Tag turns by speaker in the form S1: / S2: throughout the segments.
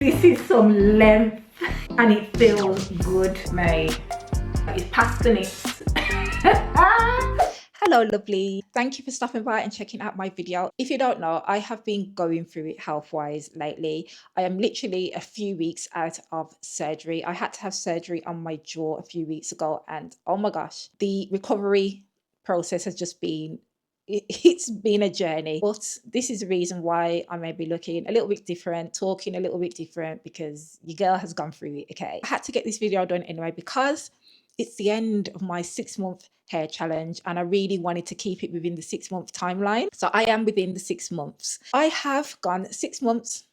S1: This is some length and it feels good, mate. It's past the nips.
S2: Hello lovely, thank you for stopping by and checking out my video. If you don't know, I have been going through it health wise lately. I am literally a few weeks out of surgery. I had to have surgery on my jaw a few weeks ago, and oh my gosh, the recovery process has just been it's been a journey. But this is the reason why I may be looking a little bit different, talking a little bit different, because your girl has gone through it. Okay, I had to get this video done anyway because it's the end of my 6-month hair challenge and I really wanted to keep it within the 6-month timeline. So I am within the 6 months. I have gone 6 months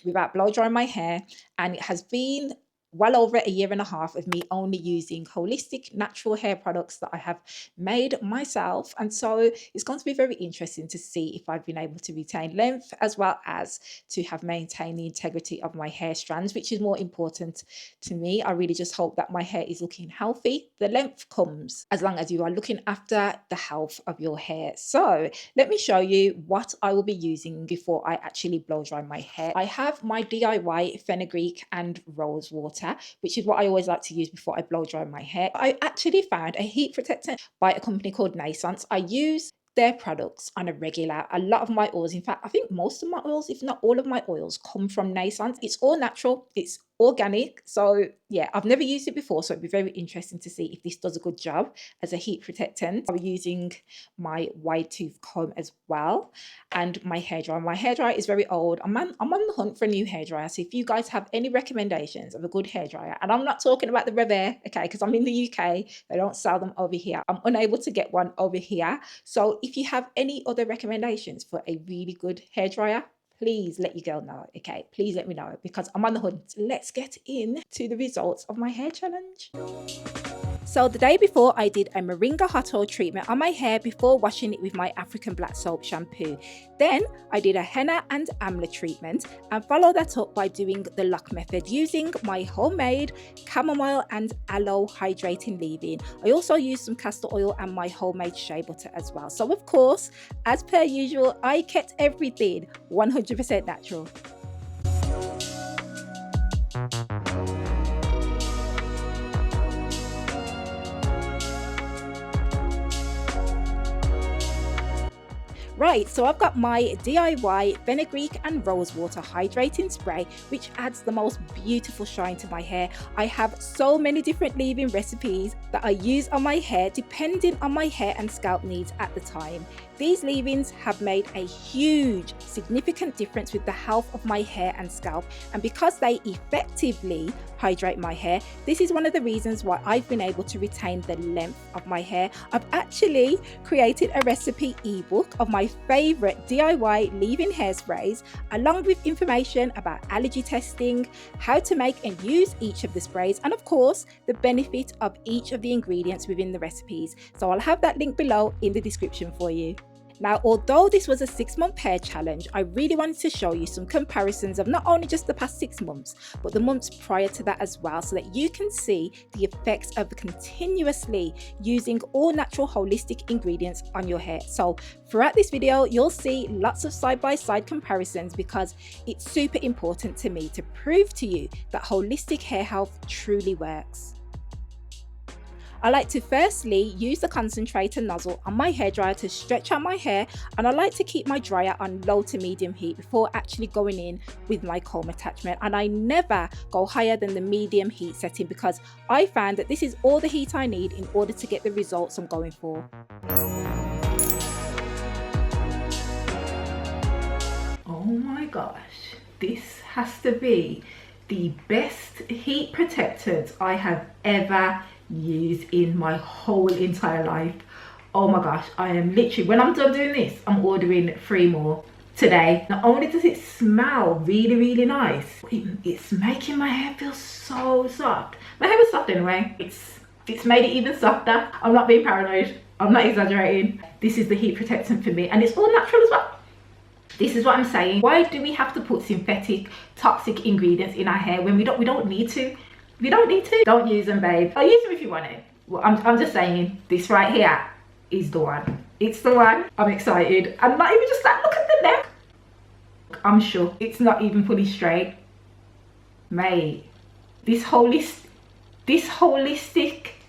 S2: without blow drying my hair, and it has been well over a year and a half of me only using holistic natural hair products that I have made myself. And so it's going to be very interesting to see if I've been able to retain length as well as to have maintained the integrity of my hair strands, which is more important to me. I really just hope that my hair is looking healthy. The length comes as long as you are looking after the health of your hair. So let me show you what I will be using before I actually blow dry my hair. I have my DIY fenugreek and rose water, which is what I always like to use before I blow dry my hair. I actually found a heat protectant by a company called Naissance. I use their products on a regular. A lot of my oils, in fact, I think most of my oils, if not all of my oils, come from Naissance. It's all natural, it's organic. So yeah, I've never used it before, so it'd be very interesting to see if this does a good job as a heat protectant. I'm using my wide tooth comb as well, and my hairdryer. My hairdryer is very old. I'm on the hunt for a new hairdryer. So if you guys have any recommendations of a good hairdryer, and I'm not talking about the Rever, okay, because I'm in the UK, they don't sell them over here. I'm unable to get one over here. So if you have any other recommendations for a really good hairdryer, please let your girl know. Okay, please let me know because I'm on the hunt. Let's get into the results of my hair challenge. So the day before, I did a Moringa hot oil treatment on my hair before washing it with my African black soap shampoo. Then I did a henna and amla treatment and followed that up by doing the lock method using my homemade chamomile and aloe hydrating leave-in. I also used some castor oil and my homemade shea butter as well. So of course, as per usual, I kept everything 100% natural. Right, so I've got my DIY fenugreek and rosewater hydrating spray, which adds the most beautiful shine to my hair. I have so many different leave-in recipes that I use on my hair depending on my hair and scalp needs at the time. These leave-ins have made a huge, significant difference with the health of my hair and scalp, and because they effectively hydrate my hair, this is one of the reasons why I've been able to retain the length of my hair. I've actually created a recipe ebook of my favorite DIY leave-in hairsprays, along with information about allergy testing, how to make and use each of the sprays, and of course the benefit of each of the ingredients within the recipes. So I'll have that link below in the description for you. Now, although this was a 6-month hair challenge, I really wanted to show you some comparisons of not only just the past 6 months, but the months prior to that as well, so that you can see the effects of continuously using all natural holistic ingredients on your hair. So throughout this video, you'll see lots of side-by-side comparisons because it's super important to me to prove to you that holistic hair health truly works. I like to firstly use the concentrator nozzle on my hairdryer to stretch out my hair, and I like to keep my dryer on low to medium heat before actually going in with my comb attachment, and I never go higher than the medium heat setting because I found that this is all the heat I need in order to get the results I'm going for.
S1: Oh my gosh, this has to be the best heat protectant I have ever used in my whole entire life. Oh my gosh, I am literally, when I'm done doing this, I'm ordering 3 more today. Not only does it smell really nice, it's making my hair feel so soft. My hair was soft anyway. It's made it even softer. I'm not being paranoid, I'm not exaggerating. This is the heat protectant for me, and it's all natural as well. This is what I'm saying. Why do we have to put synthetic toxic ingredients in our hair when we don't need to? We don't need to. Don't use them, babe. I'll use them if you want it. Well, I'm just saying, this right here is the one. It's the one. I'm excited. I'm not even just like, look at the neck. I'm sure it's not even fully straight. mate, this holistic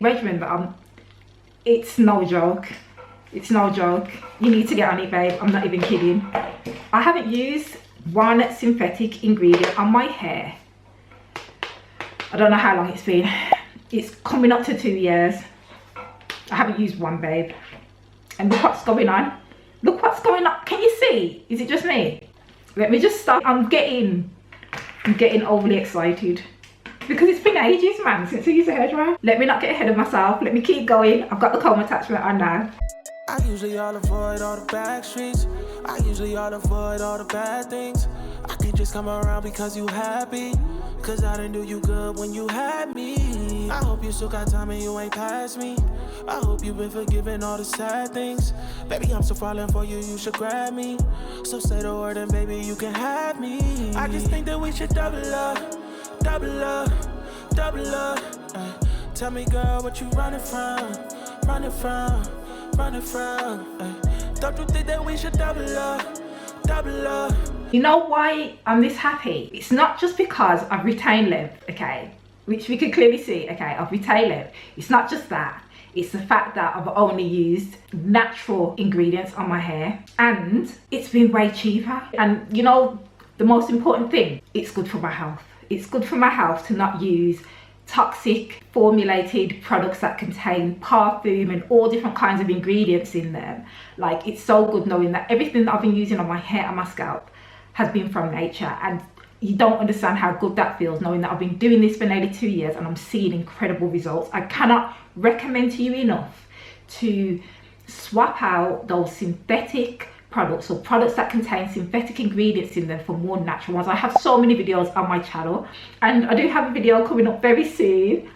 S1: regimen that it's no joke. It's no joke. You need to get on it, babe. I'm not even kidding. I haven't used one synthetic ingredient on my hair. I don't know how long it's been. It's coming up to 2 years. I haven't used one, babe. And look what's going on. Look what's going on. Can you see? Is it just me? Let me just stop. I'm getting overly excited. Because it's been ages, man, since I used a hairdryer. Let me not get ahead of myself. Let me keep going. I've got the comb attachment on now.
S3: I usually all avoid all the back streets. I usually all avoid all the bad things. I can just come around because you happy. Cause I didn't do you good when you had me. I hope you still got time and you ain't past me. I hope you've been forgiving all the sad things. Baby, I'm still falling for you, you should grab me. So say the word and baby, you can have me. I just think that we should double up, double up, double up. Tell me, girl, what you running from, running from, running from. Don't you think that we should double up, double up?
S1: You know why I'm this happy? It's not just because I've retained length, okay? Which we can clearly see, okay? I've retained length. It's not just that. It's the fact that I've only used natural ingredients on my hair and it's been way cheaper. And you know, the most important thing, it's good for my health. It's good for my health to not use toxic formulated products that contain perfume and all different kinds of ingredients in them. Like, it's so good knowing that everything that I've been using on my hair and my scalp has been from nature. And you don't understand how good that feels, knowing that I've been doing this for nearly 2 years and I'm seeing incredible results. I cannot recommend to you enough to swap out those synthetic products or products that contain synthetic ingredients in them for more natural ones. I have so many videos on my channel, and I do have a video coming up very soon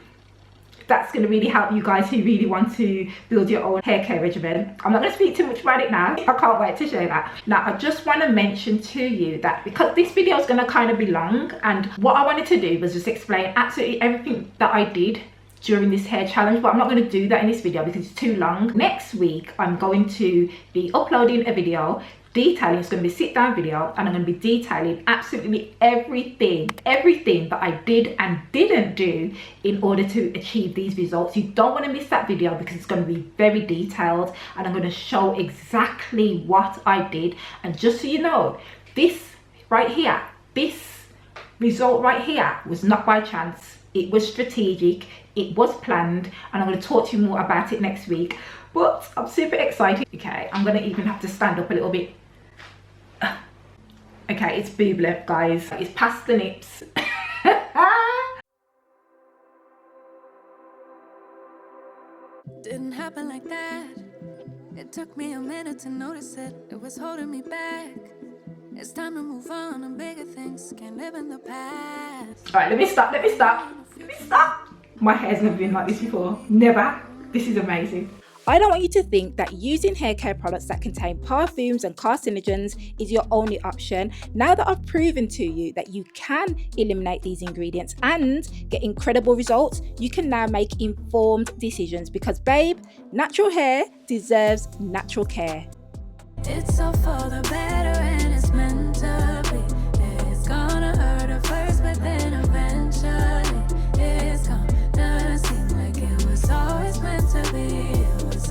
S1: that's going to really help you guys who really want to build your own hair care regimen. I'm not going to speak too much about it now. I can't wait to share that. Now, I just want to mention to you that because this video is going to kind of be long, and what I wanted to do was just explain absolutely everything that I did during this hair challenge, but I'm not going to do that in this video because it's too long. Next week I'm going to be uploading a video detailing. It's going to be a sit down video, and I'm going to be detailing absolutely everything that I did and didn't do in order to achieve these results. You don't want to miss that video because it's going to be very detailed, and I'm going to show exactly what I did. And just so you know, this right here, this result right here was not by chance. It was strategic, it was planned, and I'm going to talk to you more about it next week. But I'm super excited. Okay, I'm going to even have to stand up a little bit. Okay, it's boob length, guys. It's past the nips.
S4: Didn't happen like that. It took me a minute to notice it. It was holding me back. It's time to move on and bigger things. Can't live in the past.
S1: Alright, let me stop. My hair's never been like this before. Never. This is amazing.
S2: I don't want you to think that using hair care products that contain perfumes and carcinogens is your only option. Now that I've proven to you that you can eliminate these ingredients and get incredible results, you can now make informed decisions because, babe, natural hair deserves natural care.
S4: It's all for the better and it's meant to be. It's gonna hurt at first, but then eventually it's gonna seem like it was always meant to be.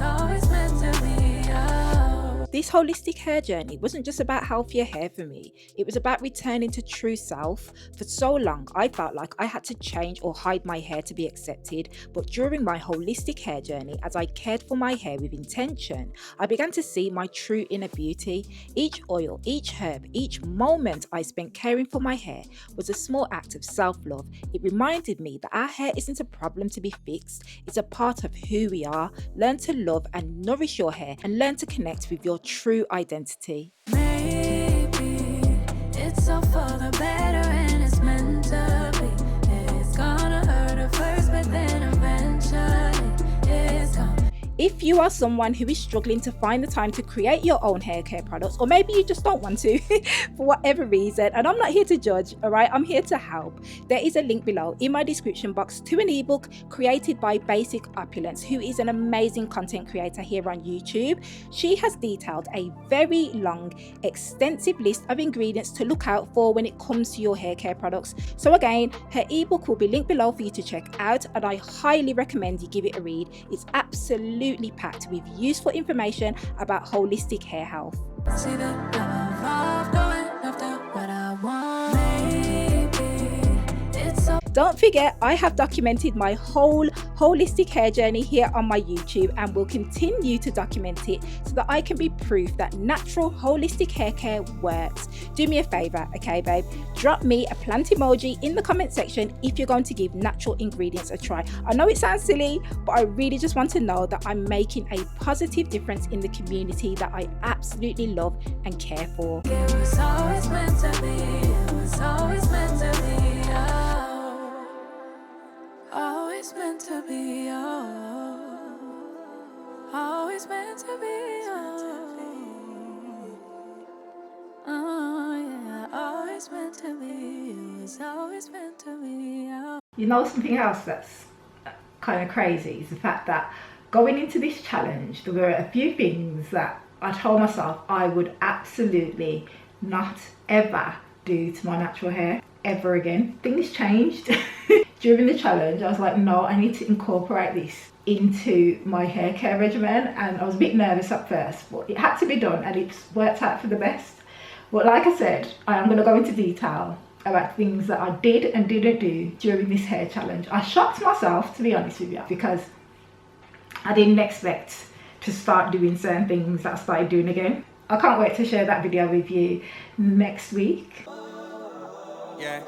S4: Always meant to be. Oh.
S2: This holistic hair journey wasn't just about healthier hair for me. It was about returning to true self. For so long, I felt like I had to change or hide my hair to be accepted. But during my holistic hair journey, as I cared for my hair with intention, I began to see my true inner beauty. Each oil, each herb, each moment I spent caring for my hair was a small act of self-love. It reminded me that our hair isn't a problem to be fixed. It's a part of who we are. Learn to love and nourish your hair and learn to connect with your true identity.
S4: Maybe it's all for the better and it's meant to be. It's gonna hurt at first, but then eventually it's gonna.
S2: If you are someone who is struggling to find the time to create your own hair care products, or maybe you just don't want to for whatever reason, and I'm not here to judge, all right? I'm here to help. There is a link below in my description box to an ebook created by Basic Opulence, who is an amazing content creator here on YouTube. She has detailed a very long, extensive list of ingredients to look out for when it comes to your hair care products. So again, her ebook will be linked below for you to check out, and I highly recommend you give it a read. It's absolutely packed with useful information about holistic hair health.
S4: See the love going after what I want. Maybe it's so.
S2: Don't forget, I have documented my whole holistic hair journey here on my YouTube, and will continue to document it so that I can be proof that natural holistic hair care works. Do me a favor, okay babe? Drop me a plant emoji in the comment section if you're going to give natural ingredients a try. I know it sounds silly, but I really just want to know that I'm making a positive difference in the community that I absolutely love and care for.
S4: It was always meant to be. It was always meant to be. Always meant to be. Always meant to be. Oh yeah, always meant to be. It was always meant to be.
S1: You know, something else that's kind of crazy is the fact that going into this challenge, there were a few things that I told myself I would absolutely not ever do to my natural hair ever again. Things changed during the challenge. I was like, no, I need to incorporate this into my hair care regimen, and I was a bit nervous at first, but it had to be done, and it's worked out for the best. But like I said, I am going to go into detail about things that I did and didn't do during this hair challenge. I shocked myself, to be honest with you, because I didn't expect to start doing certain things that I started doing again. I can't wait to share that video with you next week.
S3: Yeah.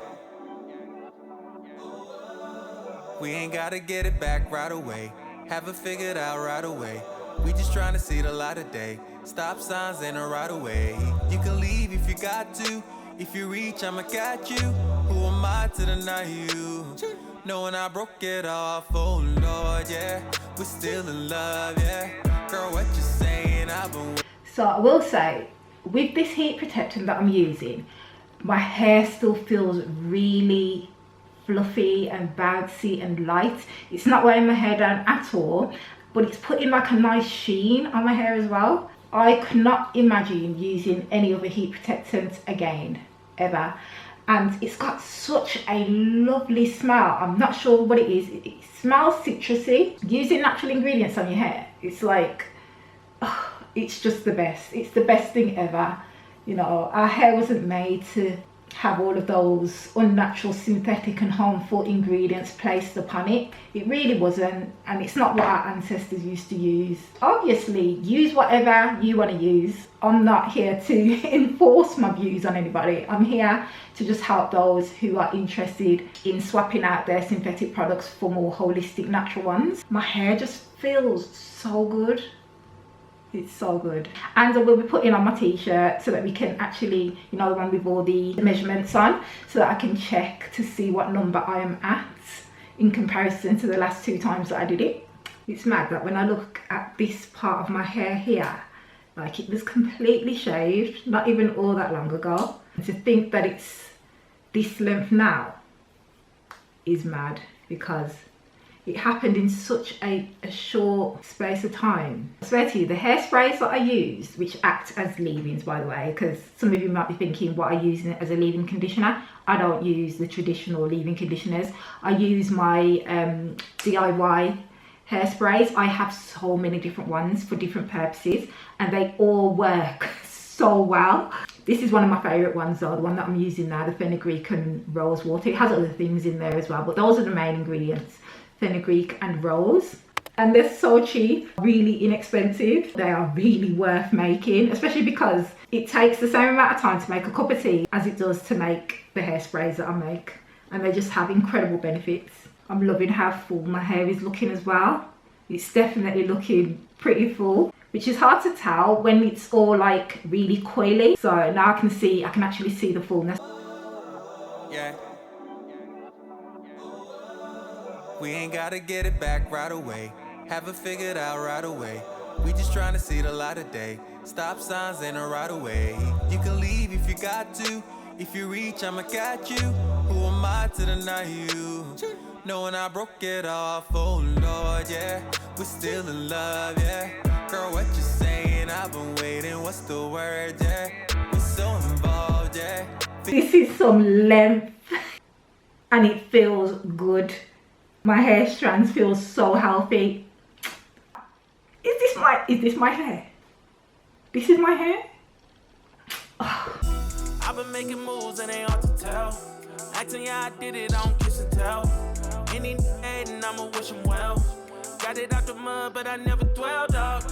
S3: We ain't gotta get it back right away. Have it figured out right away. We just trying to see the light of day. Stop signs in the right away. You can leave if you got to. If you reach, I'ma catch you. Who am I to deny you? Knowing I broke it off, oh Lord, yeah. We're still in love, yeah. Girl, what you saying? I've been.
S1: So I will say, with this heat protectant that I'm using, my hair still feels really fluffy and bouncy and light. It's not weighing my hair down at all, but it's putting like a nice sheen on my hair as well. I could not imagine using any other heat protectant again, ever. And it's got such a lovely smell. I'm not sure what it is. It smells citrusy. Using natural ingredients on your hair, it's like, oh, it's just the best. It's the best thing ever. You know, our hair wasn't made to have all of those unnatural, synthetic and harmful ingredients placed upon it. It really wasn't, and it's not what our ancestors used to use. Obviously, use whatever you want to use. I'm not here to enforce my views on anybody. I'm here to just help those who are interested in swapping out their synthetic products for more holistic, natural ones. My hair just feels so good. It's so good. And I will be putting on my t-shirt so that we can actually, you know, the one with all the measurements on, so that I can check to see what number I am at in comparison to the last 2 times that I did it. It's mad that when I look at this part of my hair here, like it was completely shaved not even all that long ago. And to think that it's this length now is mad, because it happened in such a short space of time. I swear to you, the hairsprays that I use, which act as leave-ins by the way, because some of you might be thinking, what, I use it as a leave-in conditioner? I don't use the traditional leave-in conditioners. I use my DIY hairsprays. I have so many different ones for different purposes, and they all work so well. This is one of my favourite ones though, the one that I'm using now, the fenugreek and rose water. It has other things in there as well, but those are the main ingredients. Fenugreek and rose, and they're so cheap, really inexpensive. They are really worth making, especially because it takes the same amount of time to make a cup of tea as it does to make the hairsprays that I make, and they just have incredible benefits. I'm loving how full my hair is looking as well. It's definitely looking pretty full, which is hard to tell when it's all like really coily. So now I can actually see the fullness.
S3: Yeah. We ain't gotta get it back right away. Haven't figured out right away. We just trying to see the light of day. Stop signs ain't a right away. You can leave if you got to. If you reach, I'ma catch you. Who am I to deny you? Knowing I broke it off, oh Lord, yeah. We're still in love, yeah. Girl, what you saying? I've been waiting, what's the word, yeah? We're so involved, yeah.
S1: This is some length and it feels good. My hair strands feel so healthy. Is this my hair? This is my hair? Oh.
S3: I've been making moves and they hard to tell. Acting yeah, I did it, I don't kiss and tell. Any hating, I'ma wish him well. Got it out the mud, but I never dwell, dog.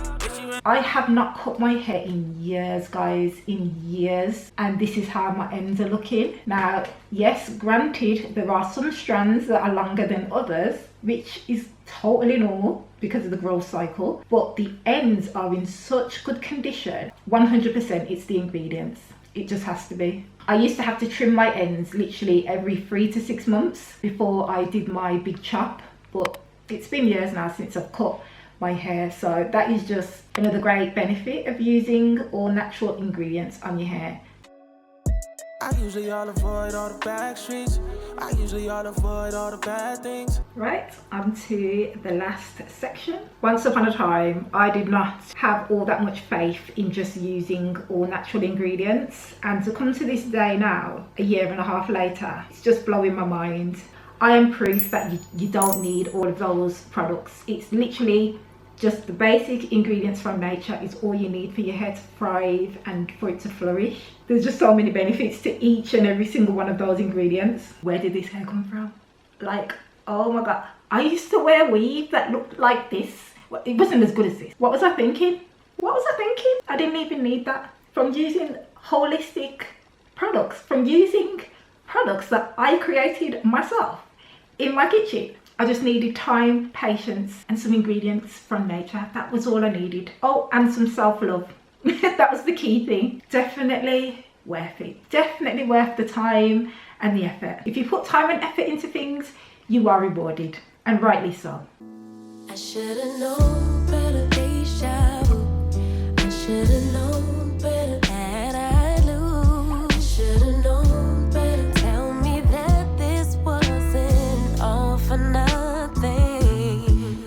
S1: I have not cut my hair in years, guys, in years, and this is how my ends are looking. Now, yes, granted, there are some strands that are longer than others, which is totally normal because of the growth cycle, but the ends are in such good condition. 100% it's the ingredients. It just has to be. I used to have to trim my ends literally every 3 to 6 months before I did my big chop, but it's been years now since I've cut my hair, so that is just another great benefit of using all natural ingredients on your hair.
S3: I usually all avoid all the back streets. I usually all avoid all the bad things.
S1: Right, on to the last section. Once upon a time, I did not have all that much faith in just using all natural ingredients, and to come to this day now, a year and a half later, it's just blowing my mind. I am proof that you don't need all of those products. It's literally just the basic ingredients from nature is all you need for your hair to thrive and for it to flourish. There's just so many benefits to each and every single one of those ingredients. Where did this hair come from? Like, oh my God. I used to wear weave that looked like this. It wasn't as good as this. What was I thinking? What was I thinking? I didn't even need that. From using holistic products, from using products that I created myself in my kitchen. I just needed time, patience, and some ingredients from nature. That was all I needed. Oh, and some self-love. That was the key thing. Definitely worth it. Definitely worth the time and the effort. If you put time and effort into things, you are rewarded, and rightly so.
S4: I should've known better, deja vu. I should've known better, and I lose. I should've known better. Tell me that this wasn't all for nothing.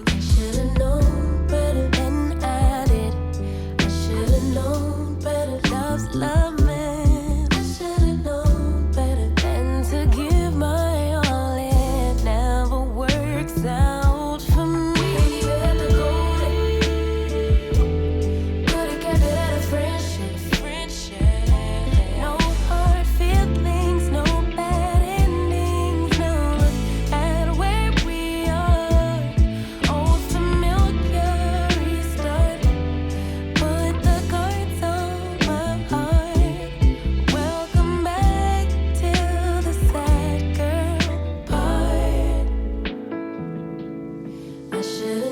S4: I should've known better than I did. I should've known better. Love's love, man. I should've known better than to give my all. It never works out for me. I should've